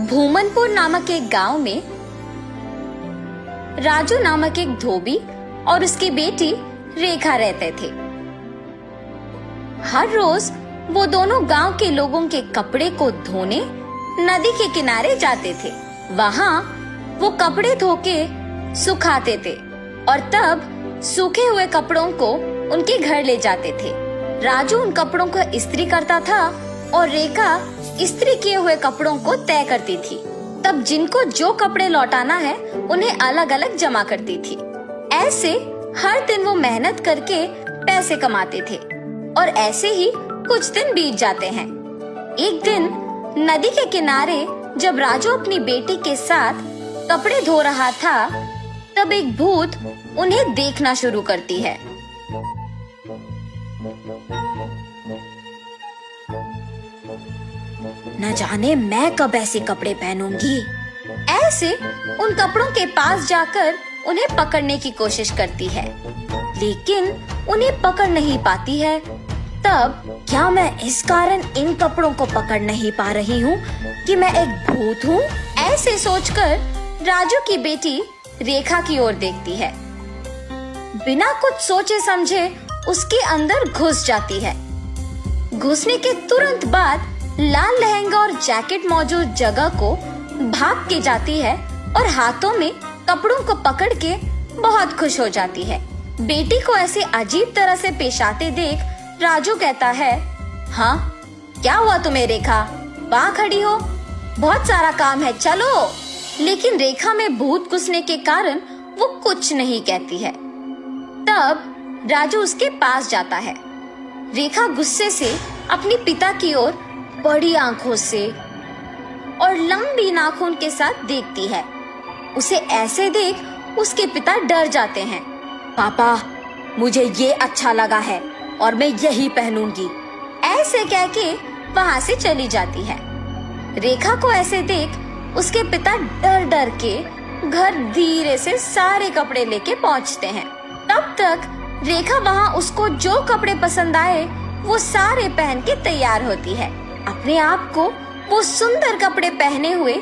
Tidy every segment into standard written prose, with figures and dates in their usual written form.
भूमनपुर नामक एक गांव में राजू नामक एक धोबी और उसकी बेटी रेखा रहते थे। हर रोज वो दोनों गांव के लोगों के कपड़े को धोने नदी के किनारे जाते थे। वहाँ वो कपड़े धो के सुखाते थे और तब सूखे हुए कपड़ों को उनके घर ले जाते थे। राजू उन कपड़ों को इस्त्री करता था और रेखा इस्त्री किए हुए कपड़ों को तय करती थी। तब जिनको जो कपड़े लौटाना है उन्हें अलग अलग जमा करती थी। ऐसे हर दिन वो मेहनत करके पैसे कमाते थे और ऐसे ही कुछ दिन बीत जाते हैं। एक दिन नदी के किनारे जब राजू अपनी बेटी के साथ कपड़े धो रहा था, तब एक भूत उन्हें देखना शुरू करती है। न जाने मैं कब ऐसे कपड़े पहनूंगी। ऐसे उन कपड़ों के पास जाकर उन्हें पकड़ने की कोशिश करती है, लेकिन उन्हें पकड़ नहीं पाती है। तब क्या मैं इस कारण इन कपड़ों को पकड़ नहीं पा रही हूँ कि मैं एक भूत हूँ? ऐसे सोचकर राजू की बेटी रेखा की ओर देखती है। बिना कुछ सोचे समझे उसके अंदर घुस जाती है। घुसने के तुरंत बाद लाल लहंगा और जैकेट मौजूद जगह को भाग के जाती है और हाथों में कपड़ों को पकड़ के बहुत खुश हो जाती है। बेटी को ऐसे अजीब तरह से पेश आते देख राजू कहता है, हाँ क्या हुआ तुम्हें रेखा? वहाँ खड़ी हो, बहुत सारा काम है, चलो। लेकिन रेखा में भूत घुसने के कारण वो कुछ नहीं कहती है। तब राजू उसके पास जाता है। रेखा गुस्से से अपने पिता की ओर बड़ी आंखों से और लंबी नाखून के साथ देखती है। उसे ऐसे देख उसके पिता डर जाते हैं। पापा, मुझे ये अच्छा लगा है और मैं यही पहनूंगी, ऐसे कह के वहाँ से चली जाती है। रेखा को ऐसे देख उसके पिता डर डर के घर धीरे से सारे कपड़े लेके पहुँचते हैं। तब तक रेखा वहाँ उसको जो कपड़े पसंद आए वो सारे पहन के तैयार होती है। अपने आप को वो सुंदर कपड़े पहने हुए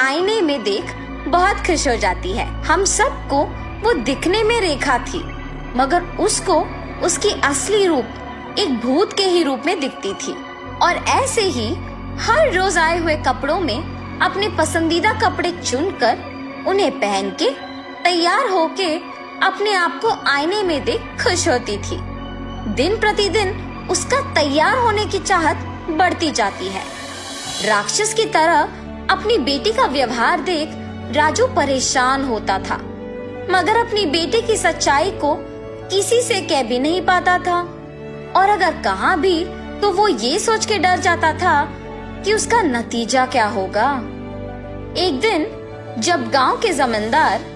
आईने में देख बहुत खुश हो जाती है। हम सबको वो दिखने में रेखा थी, मगर उसको उसकी असली रूप एक भूत के ही रूप में दिखती थी। और ऐसे ही हर रोज आए हुए कपड़ों में अपने पसंदीदा कपड़े चुनकर उन्हें पहन के तैयार होके अपने आप को आईने में देख खुश होती थी। दिन प्रतिदिन उसका तैयार होने की चाहत बढ़ती जाती है। राक्षस की तरह अपनी बेटी का व्यवहार देख राजू परेशान होता था, मगर अपनी बेटी की सच्चाई को किसी से कह भी नहीं पाता था, और अगर कहा भी तो वो ये सोच के डर जाता था कि उसका नतीजा क्या होगा। एक दिन जब गांव के जमींदार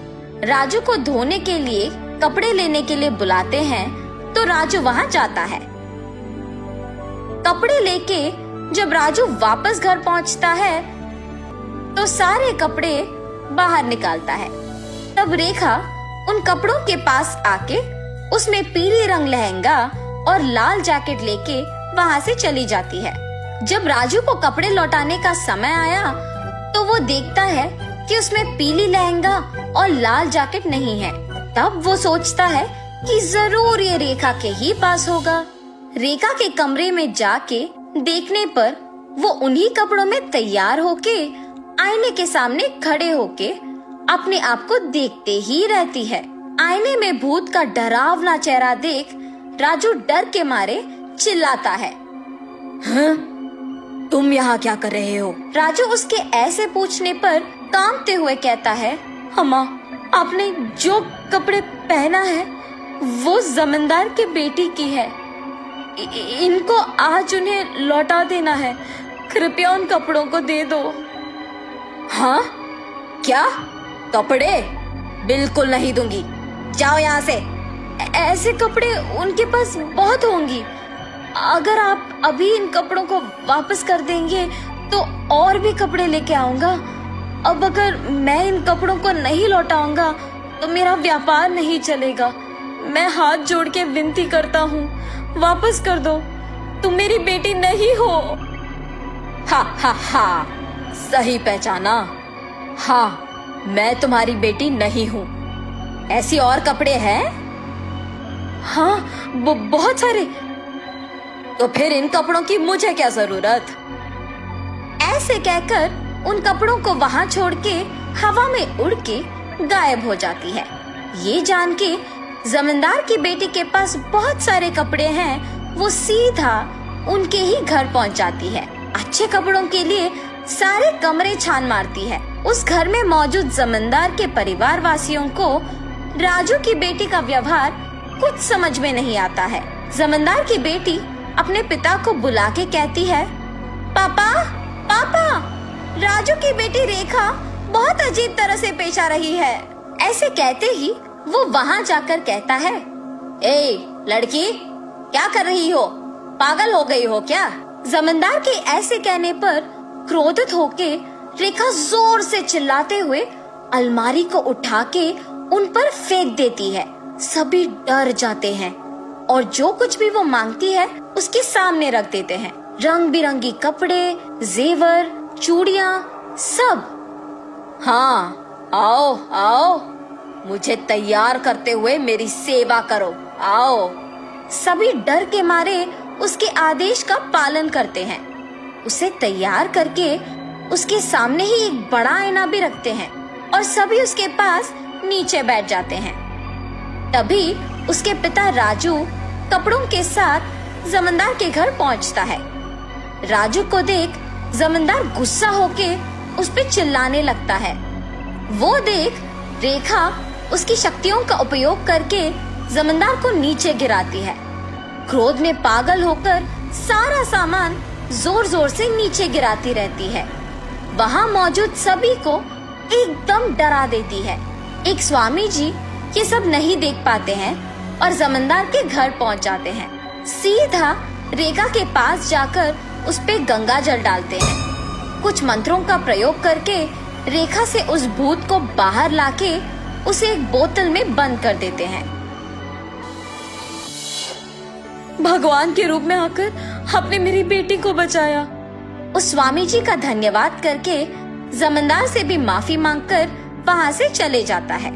राजू को धोने के लिए कपड़े लेने के लिए बुलाते हैं, तो राजू वहां जाता है। कपड़े लेके जब राजू वापस घर पहुंचता है तो सारे कपड़े बाहर निकालता है। तब रेखा उन कपड़ों के पास आके उसमें पीले रंग लहंगा और लाल जैकेट लेके वहां से चली जाती है। जब राजू को कपड़े लौटाने का समय आया तो वो देखता है कि उसमें पीली लहंगा और लाल जैकेट नहीं है। तब वो सोचता है कि जरूर ये रेखा के ही पास होगा। रेखा के कमरे में जाके देखने पर वो उन्हीं कपड़ों में तैयार होके आईने के सामने खड़े होके अपने आप को देखते ही रहती है। आईने में भूत का डरावना चेहरा देख राजू डर के मारे चिल्लाता है, हाँ? तुम यहाँ क्या कर रहे हो? राजू उसके ऐसे पूछने पर कांपते हुए कहता है, अम्मा, आपने जो कपड़े पहना है वो जमींदार की बेटी की है। इनको आज उन्हें लौटा देना है, कृपया उन कपड़ों को दे दो। हाँ? क्या? कपड़े? बिल्कुल नहीं दूंगी, जाओ यहाँ से। ऐसे कपड़े उनके पास बहुत होंगी, अगर आप अभी इन कपड़ों को वापस कर देंगे तो और भी कपड़े लेके आऊंगा। अब अगर मैं इन कपड़ों को नहीं लौटाऊंगा तो मेरा व्यापार नहीं चलेगा। मैं हाथ जोड़ के विनती करता हूँ, वापस कर दो, तुम मेरी बेटी नहीं हो। हा हा हा, सही पहचाना। हाँ, मैं तुम्हारी बेटी नहीं हूँ। ऐसी और कपड़े हैं? हाँ, बहुत सारे। तो फिर इन कपड़ों की मुझे क्या जरूरत? ऐसे कहकर उन कपड़ों को वहां छोड़ के हवा में उड़ के गायब हो जाती है। ये जान के जमींदार की बेटी के पास बहुत सारे कपड़े हैं, वो सीधा उनके ही घर पहुंच जाती है। अच्छे कपड़ों के लिए सारे कमरे छान मारती है। उस घर में मौजूद जमींदार के परिवार वासियों को राजू की बेटी का व्यवहार कुछ समझ में नहीं आता है। जमींदार की बेटी अपने पिता को बुला के कहती है, पापा पापा, राजू की बेटी रेखा बहुत अजीब तरह से पेश आ रही है। ऐसे कहते ही वो वहाँ जाकर कहता है, ए लड़की, क्या कर रही हो? पागल हो गई हो क्या? जमींदार के ऐसे कहने पर क्रोधित होके रेखा जोर से चिल्लाते हुए अलमारी को उठा के उन पर फेंक देती है। सभी डर जाते हैं और जो कुछ भी वो मांगती है उसके सामने रख देते हैं। रंग बिरंगी कपड़े, जेवर, चूड़ियाँ, सब। हाँ, आओ आओ, मुझे तैयार करते हुए मेरी सेवा करो, आओ। सभी डर के मारे उसके आदेश का पालन करते हैं। उसे तैयार करके उसके सामने ही एक बड़ा आईना भी रखते हैं और सभी उसके पास नीचे बैठ जाते हैं। तभी उसके पिता राजू कपड़ों के साथ जमींदार के घर पहुंचता है। राजू को देख जमींदार गुस्सा होके उस पे चिल्लाने लगता है। वो देख रेखा उसकी शक्तियों का उपयोग करके जमींदार को नीचे गिराती है। क्रोध में पागल होकर सारा सामान जोर जोर से नीचे गिराती रहती है। वहाँ मौजूद सभी को एकदम डरा देती है। एक स्वामी जी ये सब नहीं देख पाते हैं और जमींदार के घर पहुँच जाते हैं। सीधा रेखा के पास जाकर उस पे गंगा जल डालते हैं। कुछ मंत्रों का प्रयोग करके रेखा से उस भूत को बाहर लाके उसे एक बोतल में बंद कर देते हैं। भगवान के रूप में आकर आपने मेरी बेटी को बचाया। उस स्वामी जी का धन्यवाद करके जमींदार से भी माफी मांगकर वहाँ से चले जाता है।